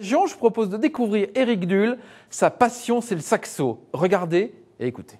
Je propose de découvrir Eric Dul. Sa passion, c'est le saxo. Regardez et écoutez.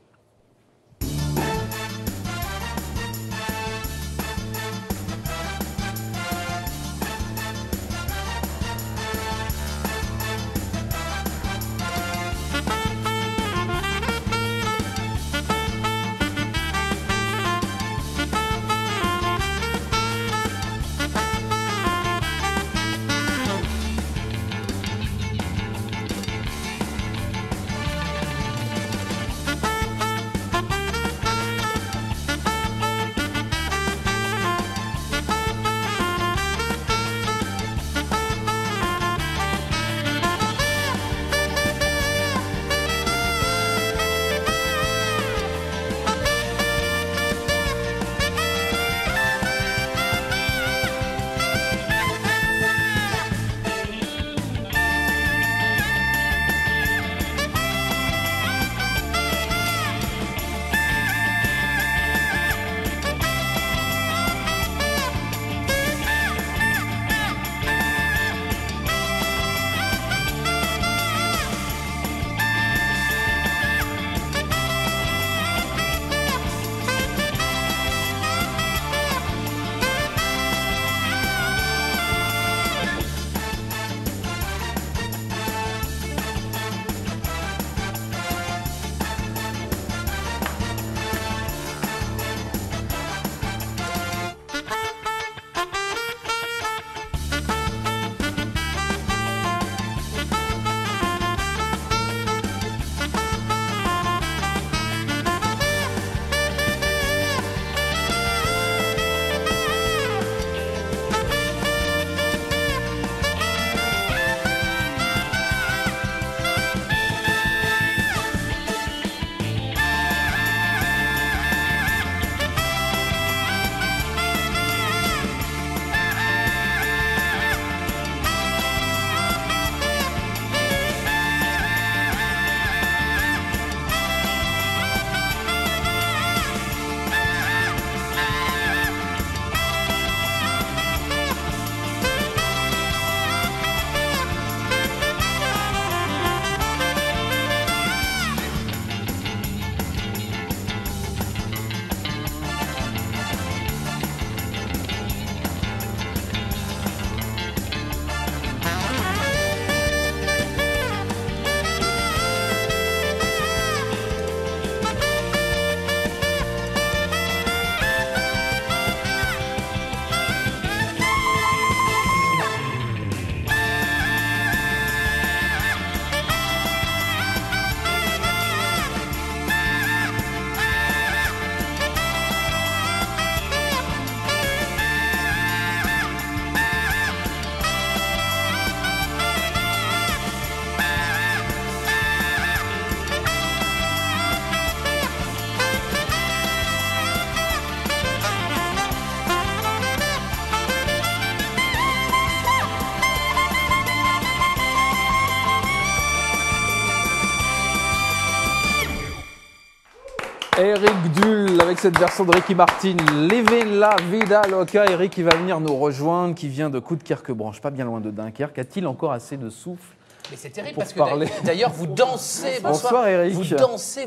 Eric Dul avec cette version de Ricky Martin, Leve la vida loca. Eric qui va venir nous rejoindre, qui vient de Coudekerque-Branche, pas bien loin de Dunkerque. A-t-il encore assez de souffle? Mais c'est terrible parce que d'ailleurs vous dansez. Bonsoir Eric. Vous dansez,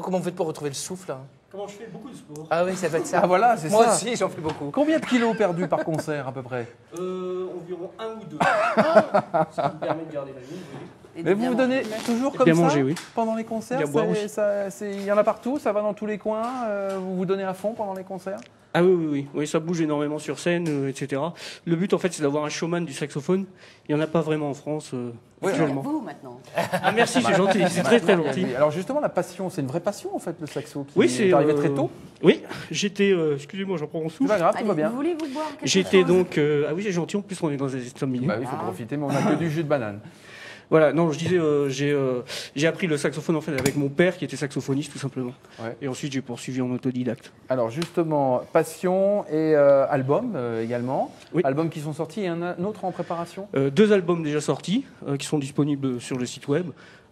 comment vous faites pour retrouver le souffle hein? Comment je fais beaucoup de sport. Ah oui, ça va être ça. Ah voilà, c'est ça. Moi aussi, j'en fais beaucoup. Combien de kilos perdus par concert à peu près? Environ 1 ou 2. Ça me permet de garder la ligne, oui. Mais vous vous donnez toujours comme bien ça manger, oui. pendant les concerts? Bien boire, oui. Il y en a partout, ça va dans tous les coins, vous vous donnez à fond pendant les concerts? Ah oui, ça bouge énormément sur scène, etc. Le but, en fait, c'est d'avoir un showman du saxophone. Il n'y en a pas vraiment en France, actuellement. Vous, maintenant. Ah merci, c'est gentil, c'est très très gentil. Alors justement, la passion, c'est une vraie passion en fait, le saxo, qui Oui, c'est est arrivé très tôt? Oui, j'étais... excusez-moi, j'en prends mon C'est souffle. pas grave, tout Allez, va bien. vous voulez vous boire quelque J'étais chose donc... ah oui, c'est gentil, en plus on est dans les 5 minutes. Bah oui, il faut profiter, mais on n'a que du jus de banane. Voilà, non, je disais, j'ai appris le saxophone en fait avec mon père qui était saxophoniste tout simplement. Ouais. Et ensuite j'ai poursuivi en autodidacte. Alors justement, passion et album également. Oui. Albums qui sont sortis et un autre en préparation. 2 albums déjà sortis qui sont disponibles sur le site web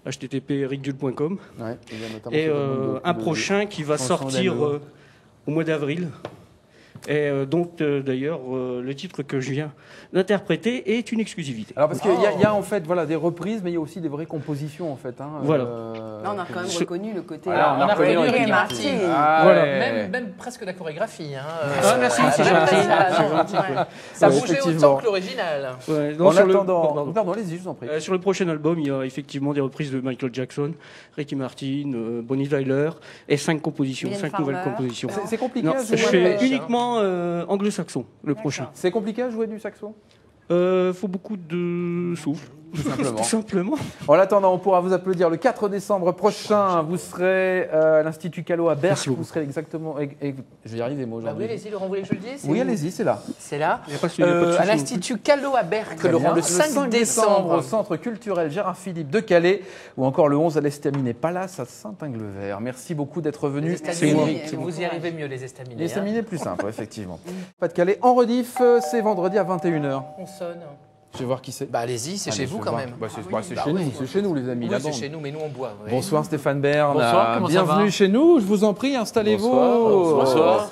http://ericdul.com. Ouais, il y a notamment Et ce album un prochain qui va chansons sortir d'Ello. au mois d'avril Et d'ailleurs, le titre que je viens d'interpréter est une exclusivité. Alors, parce qu'il y a en fait voilà, des reprises, mais il y a aussi des vraies compositions, en fait. Hein, voilà. Là, on a quand même reconnu le côté... Voilà, on a reconnu Ricky Martin. Ah, Voilà. ouais. Même presque la chorégraphie. Hein. Merci, c'est gentil. C'est gentil, quoi. Ça Ouais, bougeait effectivement. autant que l'original. Ouais, non, En sur le- attendant, pardon. pardon, allez-y, je vous en prie. Sur le prochain album, il y a effectivement des reprises de Michael Jackson, Ricky Martin, Bonnie Tyler et 5 compositions, Mylène 5 nouvelles Farmer. compositions. C'est compliqué Non, à je jouer. fais uniquement anglo-saxon, le prochain. C'est compliqué à jouer du saxo Faut beaucoup de souffle, Tout simplement. tout simplement. En attendant, on pourra vous applaudir le 4 décembre prochain. Vous serez à l'Institut Callot à Berck. Merci beaucoup. Vous serez exactement. Je vais y arriver, moi, Bah oui, aujourd'hui. allez-y, Laurent, vous voulez que je le dise? Oui, allez-y, c'est là. C'est là. Il y a pas de- il y a pas de souci À non l'Institut Callot à Berck, Très Laurent, bien. le 5 au décembre. Centre culturel Gérard Philippe de Calais, ou encore le 11 à l'Estaminet Palace à Saint-Inglevert. Merci beaucoup d'être Les venu. estaminets, C'est moi. vous y arrivez mieux, les estaminets. Les hein. Estaminets plus simple, effectivement. Pas de Calais en rediff, c'est vendredi à 21h. On sonne. Je vais voir qui c'est. Bah allez-y, c'est Allez, chez je vous vais quand voir. même. Bah, c'est Bah chez oui. nous, c'est chez nous les amis. Oui, la c'est bande. chez nous, mais nous on boit. oui. Bonsoir Stéphane Bern. Bonsoir, comment ça Bienvenue va chez nous, je vous en prie, installez-vous. Bonsoir.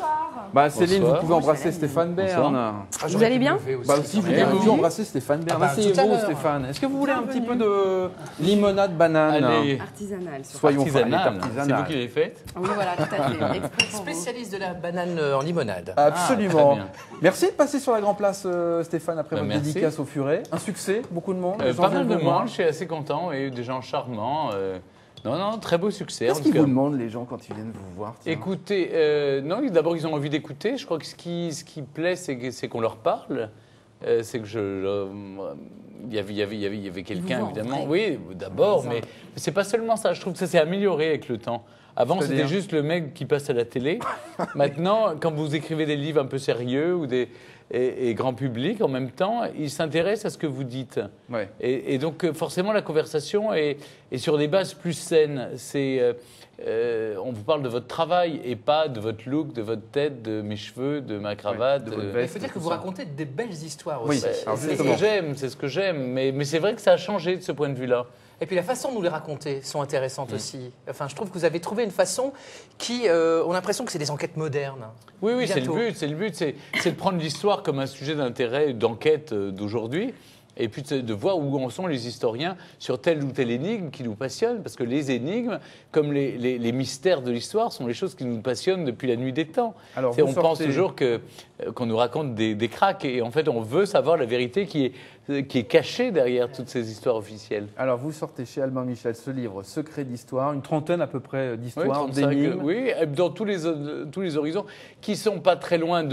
Bah Céline, Bonsoir. vous pouvez embrasser Stéphane Bern. Ah, Vous j'aurais allez pu bien me lever aussi, Bah aussi, vous quand même. pouvez embrasser Stéphane Bern. Ah bah, tout à Asseyez-vous l'heure. Stéphane. Est-ce que vous voulez un petit peu de limonade banane Allez, Artisanal. Sur... Soyons artisanal. francs, C'est artisanal. vous qui l'avez faite. Oui, voilà, tout à fait. Exprès pour vous. Spécialiste de la banane en limonade. Absolument. très bien. Merci de passer sur la Grand Place, Stéphane, après Bah, votre merci. dédicace au furet. Un succès, beaucoup de monde. les gens Pas viennent mal de vous voir. monde, je suis assez content. Et des gens charmants. Non, très beau succès. Qu'est-ce en qu'ils tout cas. vous demandent, les gens, quand ils viennent vous voir tiens Écoutez, non, d'abord ils ont envie d'écouter. Je crois que ce qui plaît, c'est qu'on leur parle. C'est que il y avait quelqu'un, Vous voient en évidemment. vrai. Oui, d'abord, mais c'est pas seulement ça. Je trouve que ça s'est amélioré avec le temps. Avant, C'est-à-dire c'était juste le mec qui passe à la télé. Maintenant, quand vous écrivez des livres un peu sérieux et grand public, en même temps, ils s'intéressent à ce que vous dites. Ouais. Et donc, forcément, la conversation est sur des bases plus saines. On vous parle de votre travail et pas de votre look, de votre tête, de mes cheveux, de ma cravate. de votre Il veste. faut dire que vous racontez des belles histoires Oui. aussi. Alors, C'est ce justement. que j'aime, c'est ce que j'aime. Mais c'est vrai que ça a changé de ce point de vue-là. Et puis la façon de nous les raconter sont intéressantes aussi. Enfin, je trouve que vous avez trouvé une façon qui, on a l'impression que c'est des enquêtes modernes. Oui, c'est le Bientôt. but. C'est le but, c'est de prendre l'histoire comme un sujet d'intérêt, d'enquête d'aujourd'hui. Et puis de voir où en sont les historiens sur telle ou telle énigme qui nous passionne. Parce que les énigmes, comme les mystères de l'histoire, sont les choses qui nous passionnent depuis la nuit des temps. Alors, Et vous on pense sortez- toujours qu'on nous raconte des cracks. Et en fait, on veut savoir la vérité qui est cachée derrière toutes ces histoires officielles. Alors, vous sortez chez Albin Michel ce livre, Secret d'histoire, une trentaine à peu près Oui, d'histoires, 35, d'énigmes. oui, dans tous les horizons, qui sont pas très loin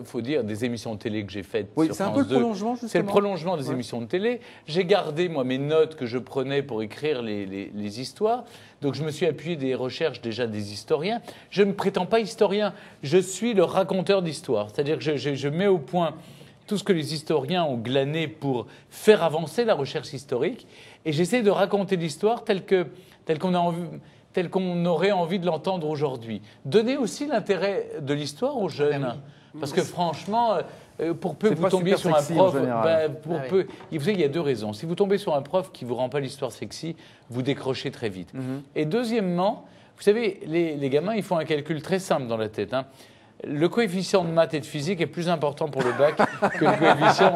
faut dire, des émissions de télé que j'ai faites Oui, sur c'est un France peu le 2. prolongement, justement. C'est le prolongement des Ouais. émissions de télé. J'ai gardé, moi, mes notes que je prenais pour écrire les histoires. Donc, je me suis appuyé des recherches déjà des historiens. Je ne me prétends pas historien. Je suis le raconteur d'histoire. C'est-à-dire que je mets au point tout ce que les historiens ont glané pour faire avancer la recherche historique. Et j'essaie de raconter l'histoire telle qu'on aurait envie de l'entendre aujourd'hui. Donner aussi l'intérêt de l'histoire aux jeunes. Parce que franchement, pour peu C'est que pas vous tombiez super sur un sexy, en prof, général. pour Ah oui. peu, vous savez, il y a deux raisons. Si vous tombez sur un prof qui vous rend pas l'histoire sexy, vous décrochez très vite. Et deuxièmement, vous savez, les gamins, ils font un calcul très simple dans la tête. Hein. Le coefficient de maths et de physique est plus important pour le bac que le coefficient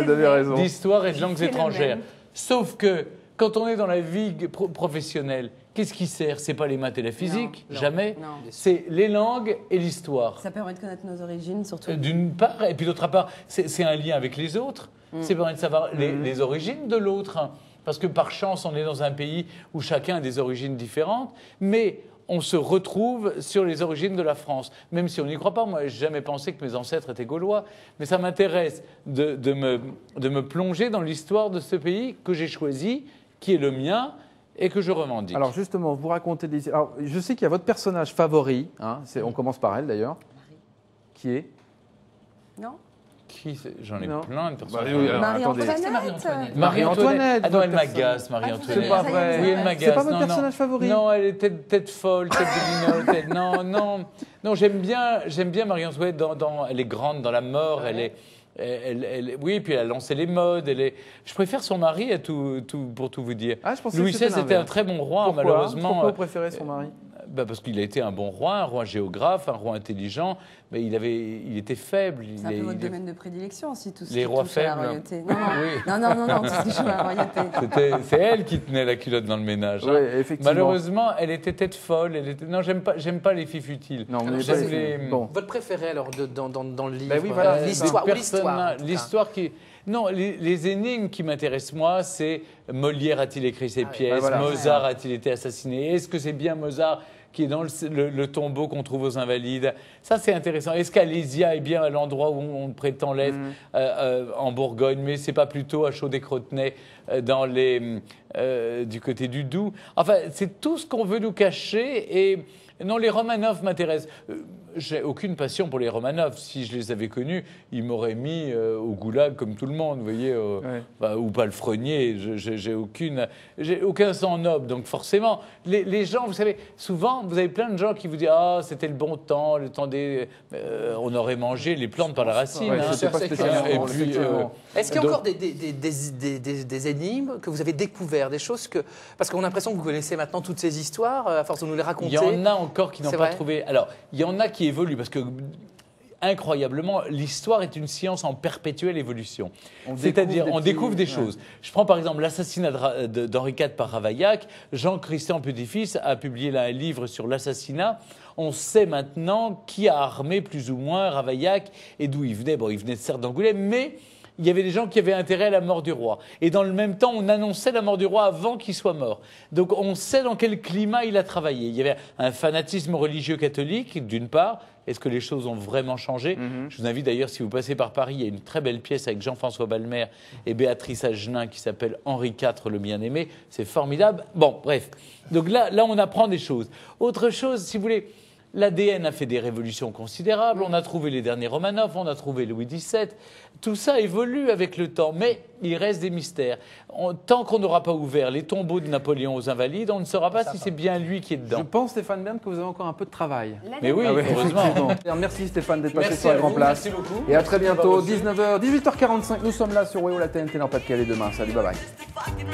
Vous avez raison. d'histoire et de langues C'est le étrangères. même. Sauf que quand on est dans la vie professionnelle, qu'est-ce qui sert? C'est pas les maths et la physique, Non, jamais. non. C'est les langues et l'histoire. Ça permet de connaître nos origines, surtout. D'une part, et puis d'autre part, c'est un lien avec les autres. C'est permet de savoir les origines de l'autre. Parce que par chance, on est dans un pays où chacun a des origines différentes, mais on se retrouve sur les origines de la France. Même si on n'y croit pas, moi, j'ai jamais pensé que mes ancêtres étaient gaulois. Mais ça m'intéresse de me plonger dans l'histoire de ce pays que j'ai choisi, qui est le mien et que je revendique. Alors justement, vous racontez des... Alors, je sais qu'il y a votre personnage favori, hein, on commence par elle d'ailleurs, qui est... Non J'en ai Non. plein de personnes. Bah, oui, alors, attendez. C'est Marie-Antoinette. Marie-Antoinette, Ah non, elle votre m'agace, Marie-Antoinette. C'est pas vrai. Oui, elle m'agace. C'est pas votre Non, personnage favori. Non, elle est tête folle, tête de linotte. Non, j'aime bien Marie-Antoinette. Elle est grande dans la mort. Ouais. Oui, puis elle a lancé les modes. Je préfère son mari pour tout vous dire. Ah, je pensais Louis que c'était XVI était un l'inverse. très bon roi, Pourquoi malheureusement. Pourquoi vous préférez son mari Parce qu'il a été un bon roi, un roi géographe, un roi intelligent, mais il était faible. C'est un peu votre domaine de prédilection aussi, tout ce Les qui rois touche à la faibles. royauté. Oui. Non, tout ce qui touche à la royauté. C'est elle qui tenait la culotte dans le ménage. Oui, effectivement. Malheureusement, elle était tête folle. Non, j'aime pas les filles futiles. Non, mais J'aime pas les- bon. Votre préféré alors dans le livre Ben oui, voilà, l'histoire Des ou l'histoire personnages- en tout cas. L'histoire qui. Non, les énigmes qui m'intéressent moi, c'est Molière a-t-il écrit ses Ah oui. pièces, Ah, voilà. Mozart a-t-il été assassiné, est-ce que c'est bien Mozart qui est dans le tombeau qu'on trouve aux Invalides? Ça, c'est intéressant. Est-ce qu'Alésia est bien à l'endroit où on prétend l'être en Bourgogne, mais c'est pas plutôt à Chaudet-Crotenay du côté du Doubs? Enfin, c'est tout ce qu'on veut nous cacher et non, les Romanov m'intéressent. J'ai aucune passion pour les Romanov. Si je les avais connus, ils m'auraient mis au goulag comme tout le monde, vous voyez, ou palefrenier. J'ai aucun sang noble. Donc forcément, les gens, vous savez, souvent, vous avez plein de gens qui vous disent ah c'était le bon temps, le temps des, on aurait mangé les plantes par la racine. Ouais, hein. c'était pas c'est spécialement clair. Et drôle, puis, effectivement. Est-ce qu'il y a Donc- encore des énigmes que vous avez découvert, des choses que... Parce qu'on a l'impression que vous connaissez maintenant toutes ces histoires, à force de nous les raconter. Il y en a encore qui n'ont C'est pas vrai. trouvé. Alors, il y en a qui évoluent parce que incroyablement, l'histoire est une science en perpétuelle évolution. C'est-à-dire, on découvre des choses. Je prends par exemple l'assassinat d'Henri IV par Ravaillac. Jean-Christian Petit-Fils a publié là un livre sur l'assassinat. On sait maintenant qui a armé plus ou moins Ravaillac et d'où il venait. Bon, il venait certes d'Angoulême, mais il y avait des gens qui avaient intérêt à la mort du roi. Et dans le même temps, on annonçait la mort du roi avant qu'il soit mort. Donc on sait dans quel climat il a travaillé. Il y avait un fanatisme religieux catholique, d'une part. Est-ce que les choses ont vraiment changé? Je vous invite d'ailleurs, si vous passez par Paris, il y a une très belle pièce avec Jean-François Balmer et Béatrice Agenin qui s'appelle Henri IV le bien-aimé. C'est formidable. Bon, bref. Donc là, on apprend des choses. Autre chose, si vous voulez... L'ADN a fait des révolutions considérables, on a trouvé les derniers Romanov, on a trouvé Louis XVII. Tout ça évolue avec le temps, mais il reste des mystères. Tant qu'on n'aura pas ouvert les tombeaux de Napoléon aux Invalides, on ne saura pas si c'est bien lui qui est Je dedans. pense, Stéphane Bern, que vous avez encore un peu de travail. Mais oui, Ah ouais, heureusement. effectivement. Merci Stéphane d'être passé Merci sur à la Grand vous, Place. merci beaucoup. Et à très bientôt, Merci d'avoir reçu. 18h45, nous sommes là sur WEO, la TNT dans Pas-de-Calais demain. Salut, bye bye. fucking